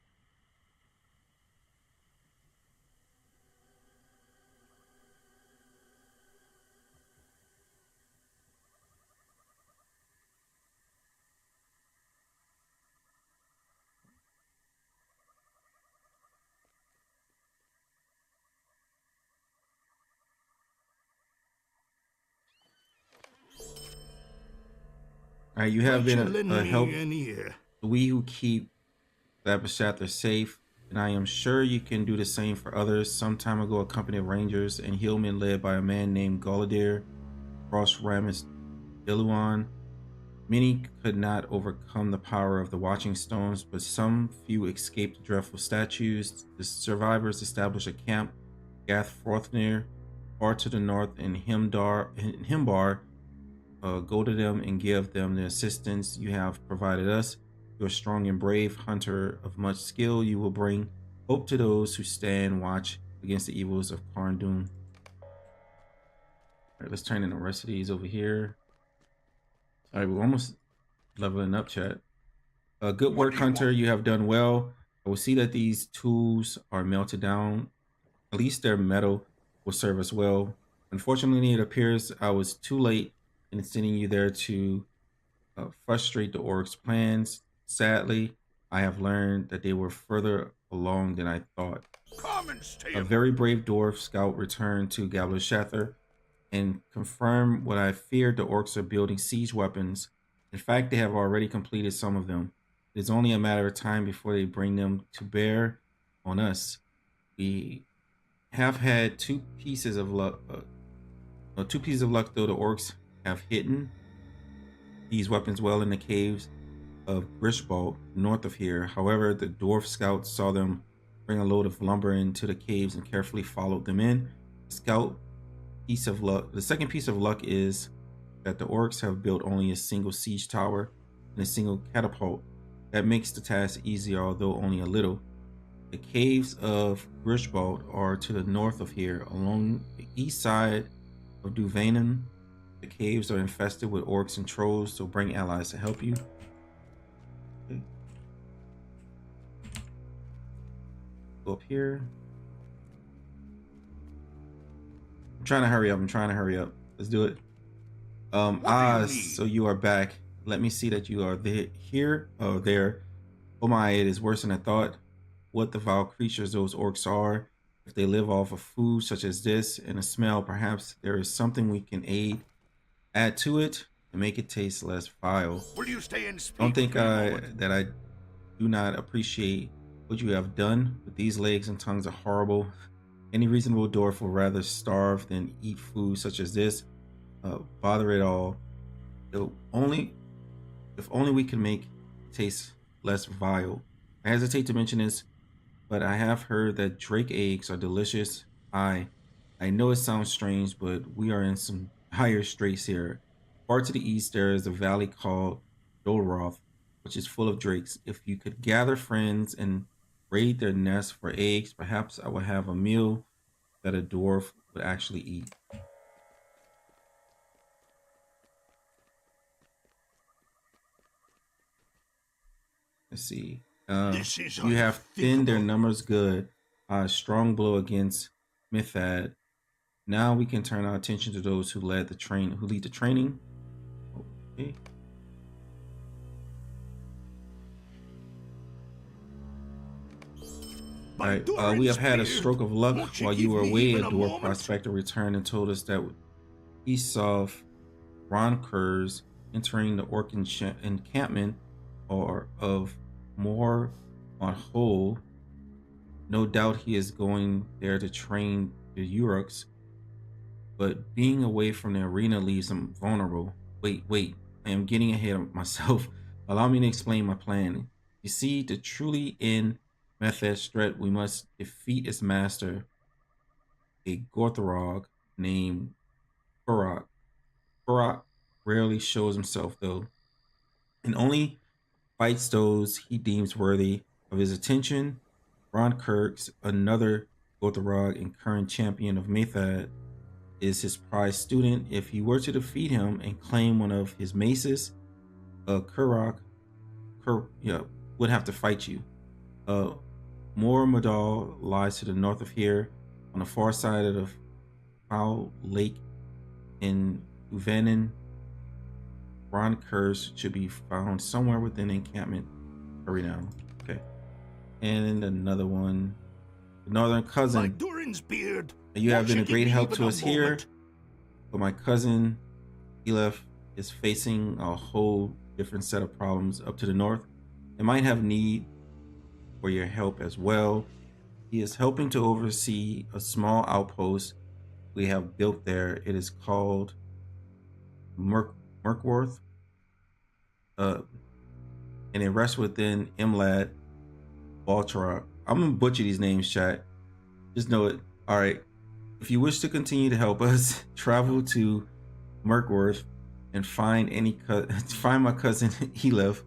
[SPEAKER 1] All right, you have
[SPEAKER 3] Why
[SPEAKER 1] been
[SPEAKER 3] you lend
[SPEAKER 1] a
[SPEAKER 3] me
[SPEAKER 1] help.
[SPEAKER 3] an ear?
[SPEAKER 1] We who keep Labashather safe, and I am sure you can do the same for others. Some time ago, a company of rangers and hillmen led by a man named Goladir crossed Ramis Diluan. Many could not overcome the power of the Watching Stones, but some few escaped the dreadful statues. The survivors established a camp, Gath Frothnir, far to the north in Himbar. Go to them and give them the assistance you have provided us. You are strong and brave, hunter of much skill. You will bring hope to those who stand watch against the evils of Karndun. All right, let's turn in the rest of these over here. All right, we're almost leveling up, chat. Good work, Hunter. You have done well. I will see that these tools are melted down. At least their metal will serve us well. Unfortunately, it appears I was too late in sending you there to frustrate the orcs' plans. Sadly, I have learned that they were further along than I thought. A very brave dwarf scout returned to Gablashather and confirmed what I feared. The orcs are building siege weapons. In fact, they have already completed some of them. It is only a matter of time before they bring them to bear on us. We have had two pieces of luck. Though the orcs have hidden these weapons well in the caves of Grishbald, north of here. However, the dwarf scouts saw them bring a load of lumber into the caves and carefully followed them in. The second piece of luck is that the orcs have built only a single siege tower and a single catapult. That makes the task easier, although only a little. The caves of Grishbald are to the north of here, along the east side of Duvanen. The caves are infested with orcs and trolls, so bring allies to help you. Okay. Go up here. I'm trying to hurry up. Let's do it. So you are back. Let me see that you are here or there. Oh my, it is worse than I thought. What the vile creatures those orcs are. If they live off of food such as this and a smell, perhaps there is something we can add to it to make it taste less vile.
[SPEAKER 3] Will you stay and speak?
[SPEAKER 1] Don't think that I do not appreciate what you have done, but these legs and tongues are horrible. Any reasonable dwarf will rather starve than eat food such as this. Bother it all. If only we can make it taste less vile. I hesitate to mention this, but I have heard that drake eggs are delicious. I know it sounds strange, but we are in some higher straits here. Far to the east, there is a valley called Dolroth, which is full of drakes. If you could gather friends and raid their nests for eggs, perhaps I would have a meal that a dwarf would actually eat. Let's see. You have thinned their numbers good. Strong blow against Mithad. Now we can turn our attention to those who lead the training. Okay. All right. We have had a stroke of luck while you were away. A dwarf prospector returned and told us that he saw Ronkers entering the orc encampment of Moor on Hole. No doubt he is going there to train the Uruks, but being away from the arena leaves him vulnerable. Wait, I am getting ahead of myself. Allow me to explain my plan. You see, to truly end Method threat, we must defeat its master, a Gorthorog named Korok. Korok rarely shows himself though, and only fights those he deems worthy of his attention. Ron Kirks, another Gorthorog and current champion of Method, is his prized student. If he were to defeat him and claim one of his maces, Kurok would have to fight you. Mor Madal lies to the north of here, on the far side of the Foul Lake in Uvenin. Ron Curse should be found somewhere within the encampment. Hurry now. Okay. And another one. The Northern Cousin.
[SPEAKER 3] By Durin's beard.
[SPEAKER 1] You have been a
[SPEAKER 3] won't you
[SPEAKER 1] great
[SPEAKER 3] give me
[SPEAKER 1] help
[SPEAKER 3] even
[SPEAKER 1] to
[SPEAKER 3] a
[SPEAKER 1] us here,
[SPEAKER 3] moment?
[SPEAKER 1] but my cousin Elef is facing a whole different set of problems up to the north. It might have need for your help as well. He is helping to oversee a small outpost we have built there. It is called Merkworth, and it rests within Imlad Baltarok. I'm gonna butcher these names, chat. Just know it. All right. If you wish to continue to help us, travel to Merkworth and find my cousin Elef.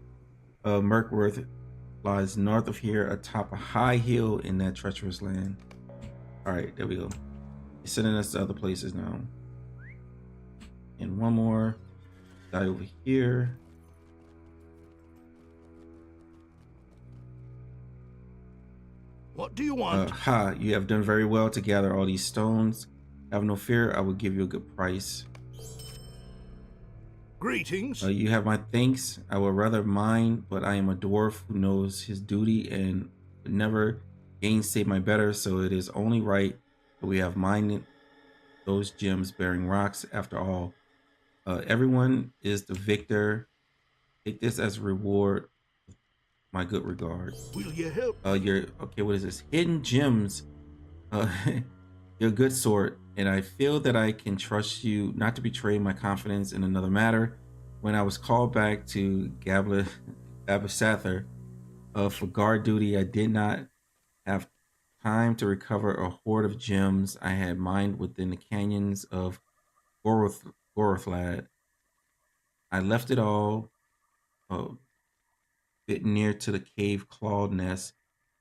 [SPEAKER 1] Merkworth lies north of here, atop a high hill in that treacherous land. All right, there we go. He's sending us to other places now. And one more guy over here.
[SPEAKER 3] What do you want?
[SPEAKER 1] You have done very well to gather all these stones. Have no fear, I will give you a good price.
[SPEAKER 3] Greetings.
[SPEAKER 1] You have my thanks. I would rather mine, but I am a dwarf who knows his duty and would never gainsay my better, so it is only right that we have mined those gems bearing rocks after all. Everyone is the victor. Take this as a reward. My good regard.
[SPEAKER 3] Will you help?
[SPEAKER 1] Okay, what is this? Hidden gems. You're a good sort, and I feel that I can trust you not to betray my confidence in another matter. When I was called back to Gabasather for guard duty, I did not have time to recover a hoard of gems I had mined within the canyons of Gorothlad. I left it all bit near to the cave clawed nest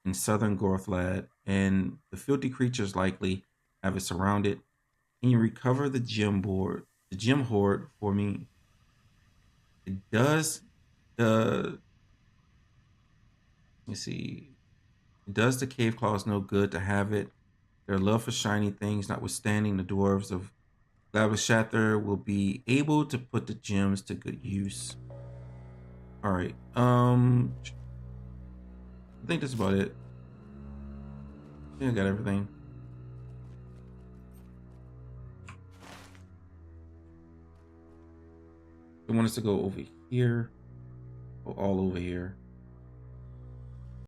[SPEAKER 1] in southern Gorothlad, and the filthy creatures likely have it surrounded. Can you recover the gem hoard for me? It does the let's see. It does the cave claws no good to have it. Their love for shiny things notwithstanding, the dwarves of Gabashather will be able to put the gems to good use. All right. I think that's about it. I think I got everything. They want us to go over here. Go all over here.